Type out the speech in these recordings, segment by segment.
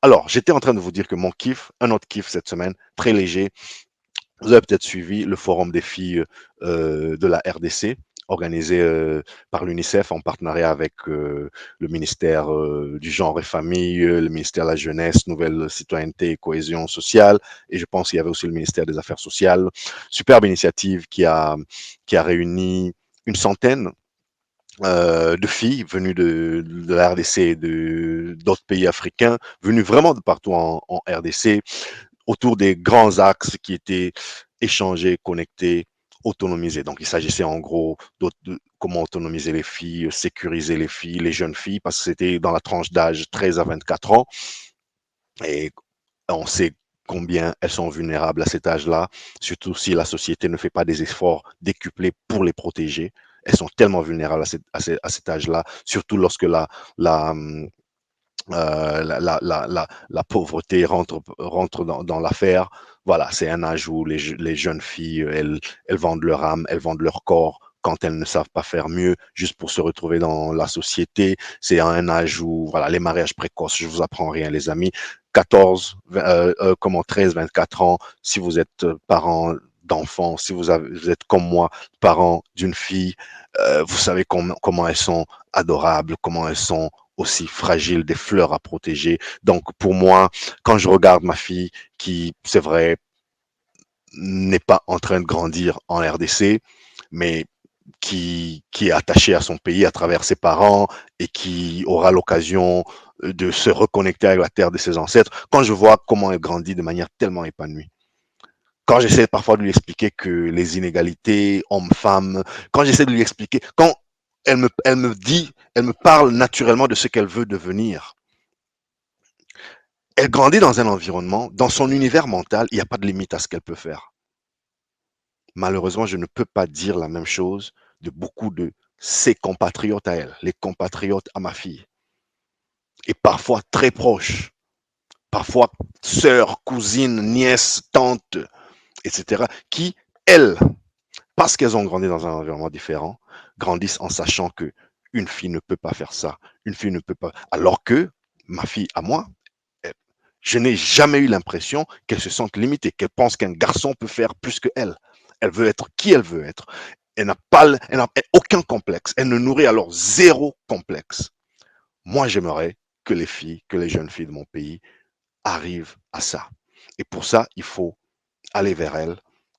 Alors, j'étais en train de vous dire que mon kiff, un autre kiff cette semaine, très léger. Vous avez peut-être suivi le forum des filles de la RDC, organisé par l'UNICEF en partenariat avec le ministère du genre et famille, le ministère de la jeunesse, nouvelle citoyenneté et cohésion sociale, et je pense qu'il y avait aussi le ministère des Affaires sociales. Superbe initiative qui a réuni une centaine de filles venues de la RDC et d'autres pays africains, venues vraiment de partout en RDC, autour des grands axes qui étaient échangés, connectés, autonomisés. Donc, il s'agissait en gros de comment autonomiser les filles, sécuriser les filles, les jeunes filles, parce que c'était dans la tranche d'âge 13 à 24 ans. Et on sait combien elles sont vulnérables à cet âge-là, surtout si la société ne fait pas des efforts décuplés pour les protéger. Elles sont tellement vulnérables à cet âge-là, surtout lorsque la, la pauvreté rentre dans l'affaire. Voilà, c'est un âge où les jeunes filles, elles vendent leur âme, elles vendent leur corps quand elles ne savent pas faire mieux, juste pour se retrouver dans la société. C'est un âge où, voilà, les mariages précoces, je vous apprends rien, les amis. 14, comment 13, 24 ans, si vous êtes parent d'enfants, si vous êtes comme moi, parent d'une fille, vous savez comment elles sont adorables, comment elles sont aussi fragiles, des fleurs à protéger. Donc pour moi, quand je regarde ma fille qui, c'est vrai, n'est pas en train de grandir en RDC, mais qui est attachée à son pays à travers ses parents et qui aura l'occasion de se reconnecter avec la terre de ses ancêtres, quand je vois comment elle grandit de manière tellement épanouie, quand j'essaie parfois de lui expliquer que les inégalités hommes-femmes, quand j'essaie de lui expliquer, quand elle me dit, elle me parle naturellement de ce qu'elle veut devenir, elle grandit dans un environnement, dans son univers mental, il n'y a pas de limite à ce qu'elle peut faire. Malheureusement, je ne peux pas dire la même chose de beaucoup de ses compatriotes à elle, les compatriotes à ma fille. Et parfois très proches, parfois sœurs, cousines, nièces, tantes, etc., qui, elles, parce qu'elles ont grandi dans un environnement différent, grandissent en sachant que une fille ne peut pas faire ça, une fille ne peut pas. Alors que ma fille à moi, je n'ai jamais eu l'impression qu'elle se sente limitée, qu'elle pense qu'un garçon peut faire plus que elle. Elle veut être qui elle veut être. Elle n'a aucun complexe. Elle ne nourrit alors zéro complexe. Moi, j'aimerais que les filles, que les jeunes filles de mon pays arrivent à ça. Et pour ça, il faut aller vers elles.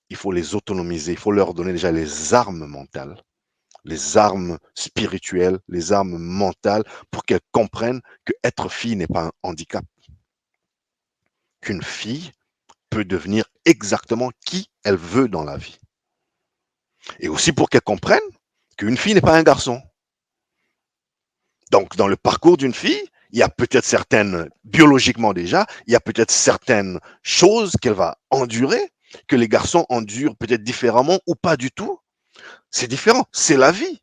Il faut les autonomiser. Il faut leur donner déjà les armes mentales, les armes spirituelles, les armes mentales pour qu'elles comprennent que être fille n'est pas un handicap. Qu'une fille peut devenir exactement qui elle veut dans la vie. Et aussi pour qu'elle comprenne qu'une fille n'est pas un garçon. Donc, dans le parcours d'une fille, il y a peut-être certaines, biologiquement déjà, il y a peut-être certaines choses qu'elle va endurer, que les garçons endurent peut-être différemment ou pas du tout. C'est différent, c'est la vie.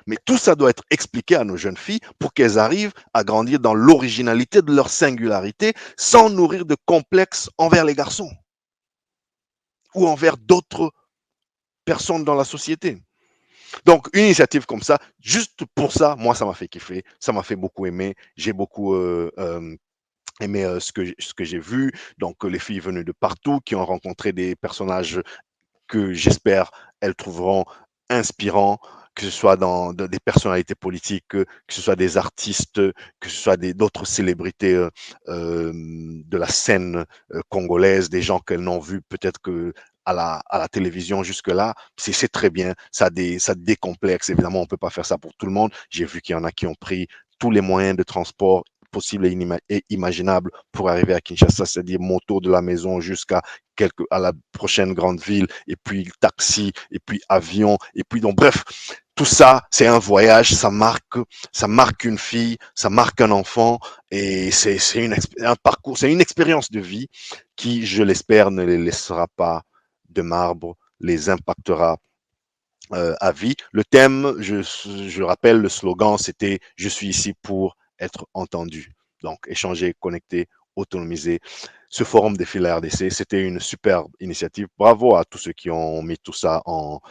Mais tout ça doit être expliqué à nos jeunes filles pour qu'elles arrivent à grandir dans l'originalité de leur singularité sans nourrir de complexes envers les garçons ou envers d'autres personnes dans la société. Donc, une initiative comme ça, juste pour ça, moi, ça m'a fait kiffer, ça m'a fait beaucoup aimer. J'ai beaucoup aimé ce que j'ai vu. Donc, les filles venues de partout, qui ont rencontré des personnages que j'espère elles trouveront inspirants, que ce soit dans des personnalités politiques, que ce soit des artistes, que ce soit d'autres célébrités de la scène congolaise, des gens qu'elles n'ont vu peut-être que à la télévision jusque-là, c'est très bien, ça décomplexe, évidemment, on ne peut pas faire ça pour tout le monde. J'ai vu qu'il y en a qui ont pris tous les moyens de transport possibles et imaginables pour arriver à Kinshasa, c'est-à-dire moto de la maison jusqu'à à la prochaine grande ville, et puis taxi, et puis avion, et puis donc bref, tout ça, c'est un voyage, ça marque une fille, ça marque un enfant, et c'est un parcours, c'est une expérience de vie qui, je l'espère, ne les laissera pas de marbre, les impactera à vie. Le thème, je rappelle, le slogan, c'était Je suis ici pour être entendu. Donc, échanger, connecter, autonomiser. Ce forum des filières RDC, c'était une superbe initiative. Bravo à tous ceux qui ont mis tout ça en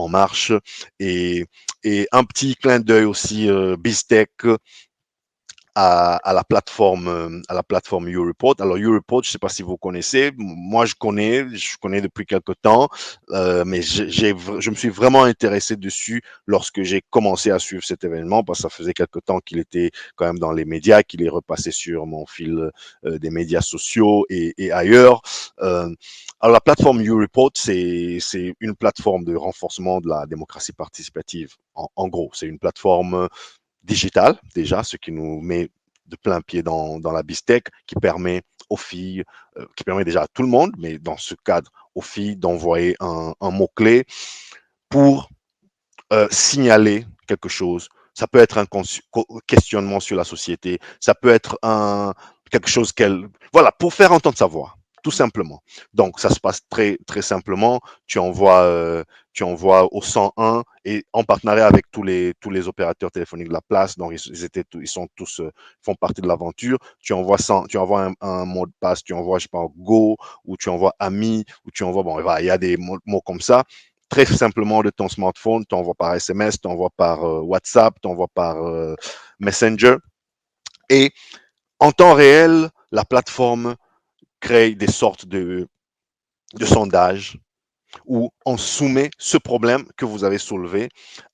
marche. Et, et un petit clin d'œil aussi, Bistec, à la plateforme YouReport. Alors YouReport, je ne sais pas si vous connaissez. Moi, je connais depuis quelque temps, mais je me suis vraiment intéressé dessus lorsque j'ai commencé à suivre cet événement, parce que ça faisait quelque temps qu'il était quand même dans les médias, qu'il est repassé sur mon fil des médias sociaux et ailleurs. Alors la plateforme YouReport, c'est une plateforme de renforcement de la démocratie participative. En gros, c'est une plateforme digitale, déjà, ce qui nous met de plein pied dans la BISTEC, qui permet aux filles, qui permet déjà à tout le monde, mais dans ce cadre, aux filles d'envoyer un mot-clé pour signaler quelque chose. Ça peut être un questionnement sur la société, ça peut être quelque chose qu'elle... Voilà, pour faire entendre sa voix, tout simplement. Donc, ça se passe très, très simplement. Tu envoies au 101 et en partenariat avec tous les opérateurs téléphoniques de la place. Donc, ils sont tous, font partie de l'aventure. Tu envoies un mot de passe, tu envoies, je sais pas, Go, ou tu envoies Ami, ou tu envoies, bon, il y a des mots comme ça. Très simplement de ton smartphone, tu envoies par SMS, tu envoies par WhatsApp, tu envoies par Messenger. Et en temps réel, la plateforme crée des sortes de sondages où on soumet ce problème que vous avez soulevé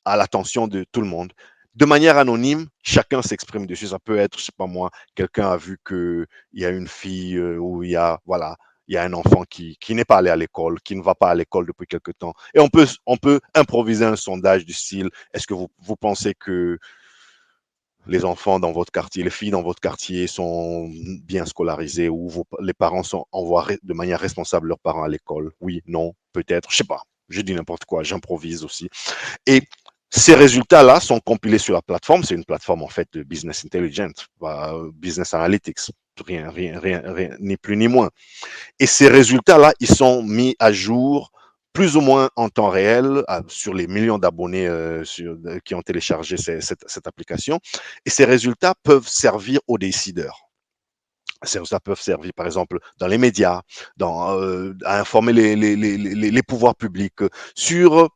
à l'attention de tout le monde. De manière anonyme, chacun s'exprime dessus. Ça peut être, je sais pas moi, quelqu'un a vu qu'il y a une fille ou il y a, voilà, il y a un enfant qui n'est pas allé à l'école, qui ne va pas à l'école depuis quelque temps. Et on peut improviser un sondage du style, est-ce que vous pensez que les enfants dans votre quartier, les filles dans votre quartier sont bien scolarisées ou les parents envoient de manière responsable leurs parents à l'école? Oui, non, peut-être, je sais pas. Je dis n'importe quoi, j'improvise aussi. Et ces résultats-là sont compilés sur la plateforme. C'est une plateforme en fait de business intelligence, business analytics, rien, ni plus ni moins. Et ces résultats-là, ils sont mis à jour plus ou moins en temps réel sur les millions d'abonnés qui ont téléchargé cette application. Et ces résultats peuvent servir aux décideurs. Ces résultats peuvent servir, par exemple, dans les médias, à informer les pouvoirs publics sur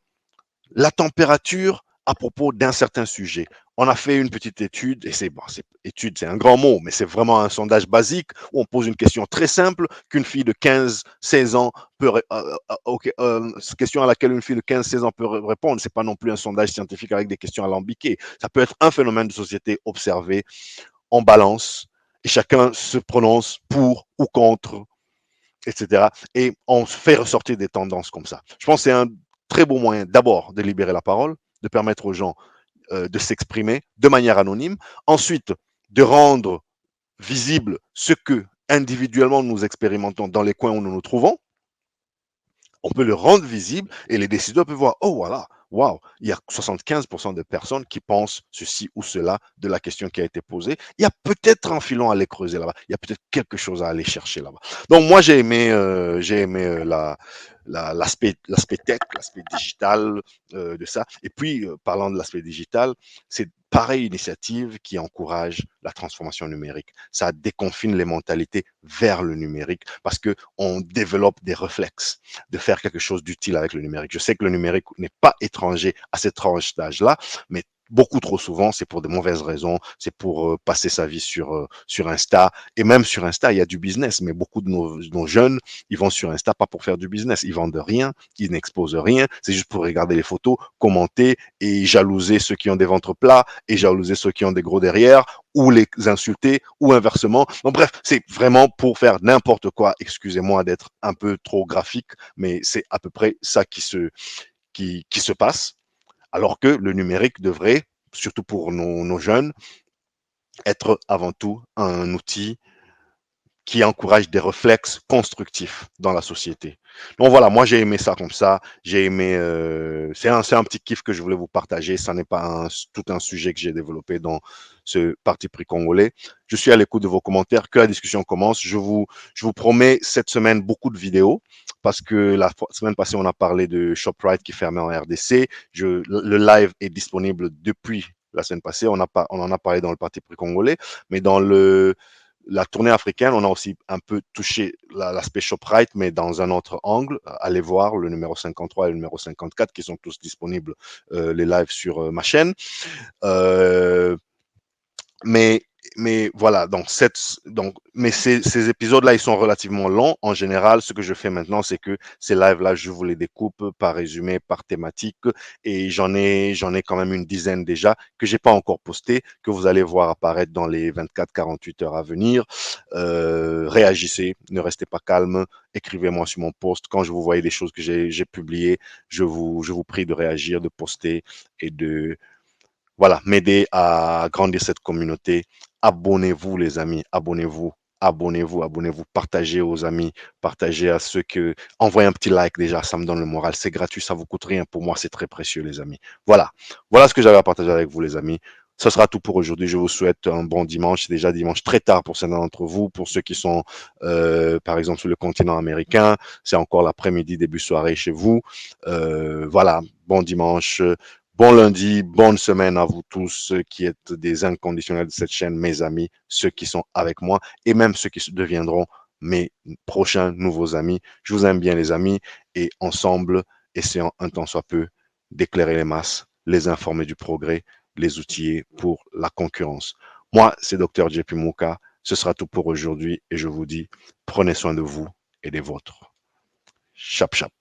la température à propos d'un certain sujet. On a fait une petite étude, et étude, c'est un grand mot, mais c'est vraiment un sondage basique où on pose une question très simple qu'une fille de 15-16 ans peut question à laquelle une fille de 15-16 ans peut répondre. C'est pas non plus un sondage scientifique avec des questions alambiquées. Ça peut être un phénomène de société observé en balance et chacun se prononce pour ou contre, etc. Et on fait ressortir des tendances comme ça. Je pense que c'est un très beau moyen d'abord de libérer la parole, de permettre aux gens de s'exprimer de manière anonyme, ensuite de rendre visible ce que individuellement nous expérimentons dans les coins où nous nous trouvons. On peut le rendre visible et les décideurs peuvent voir, oh voilà, waouh, il y a 75% de personnes qui pensent ceci ou cela de la question qui a été posée. Il y a peut-être un filon à aller creuser là-bas. Il y a peut-être quelque chose à aller chercher là-bas. Donc moi, j'ai aimé l'aspect tech, l'aspect digital de ça. Et puis, parlant de l'aspect digital, c'est pareille initiative qui encourage la transformation numérique. Ça déconfine les mentalités vers le numérique parce que on développe des réflexes de faire quelque chose d'utile avec le numérique. Je sais que le numérique n'est pas étranger à cette tranche d'âge-là, mais beaucoup trop souvent, c'est pour de mauvaises raisons, c'est pour passer sa vie sur Insta. Et même sur Insta, il y a du business, mais beaucoup de nos jeunes, ils vont sur Insta pas pour faire du business. Ils vendent rien, ils n'exposent rien, c'est juste pour regarder les photos, commenter et jalouser ceux qui ont des ventres plats et jalouser ceux qui ont des gros derrière ou les insulter ou inversement. Donc bref, c'est vraiment pour faire n'importe quoi. Excusez-moi d'être un peu trop graphique, mais c'est à peu près ça qui se passe. Alors que le numérique devrait, surtout pour nos jeunes, être avant tout un outil qui encourage des réflexes constructifs dans la société. Donc voilà, moi j'ai aimé ça comme ça, j'ai aimé, c'est un petit kiff que je voulais vous partager, ça n'est pas tout un sujet que j'ai développé dans ce parti pris congolais. Je suis à l'écoute de vos commentaires, que la discussion commence. Je vous promets cette semaine beaucoup de vidéos parce que la semaine passée on a parlé de ShopRite qui fermait en RDC. Le live est disponible depuis la semaine passée, on en a parlé dans le parti pris congolais, mais dans la tournée africaine, on a aussi un peu touché l'aspect ShopRite, mais dans un autre angle. Allez voir le numéro 53 et le numéro 54 qui sont tous disponibles, les lives sur ma chaîne. Mais Mais voilà, mais ces épisodes-là, ils sont relativement longs. En général, ce que je fais maintenant, c'est que ces lives-là, je vous les découpe par résumé, par thématique, et j'en ai quand même une dizaine déjà que j'ai pas encore posté, que vous allez voir apparaître dans les 24-48 heures à venir. Réagissez, ne restez pas calme, écrivez-moi sur mon post. Quand je vous voyez des choses que j'ai publiées, je vous prie de réagir, de poster et de voilà, m'aider à grandir cette communauté. Abonnez-vous, les amis, abonnez-vous. Abonnez-vous, abonnez-vous, partagez aux amis, partagez à ceux que, envoyez un petit like déjà, ça me donne le moral, c'est gratuit, ça vous coûte rien, pour moi c'est très précieux les amis. Voilà, voilà ce que j'avais à partager avec vous les amis. Ce sera tout pour aujourd'hui. Je vous souhaite un bon dimanche. C'est déjà dimanche très tard pour certains d'entre vous. Pour ceux qui sont, par exemple, sur le continent américain, c'est encore l'après-midi, début soirée chez vous. Voilà, bon dimanche. Bon lundi, bonne semaine à vous tous, ceux qui êtes des inconditionnels de cette chaîne, mes amis, ceux qui sont avec moi et même ceux qui deviendront mes prochains nouveaux amis. Je vous aime bien les amis et ensemble, essayons un temps soit peu d'éclairer les masses, les informer du progrès, les outiller pour la concurrence. Moi, c'est Dr. JP Mouka. Ce sera tout pour aujourd'hui et je vous dis, prenez soin de vous et des vôtres. Chap chap.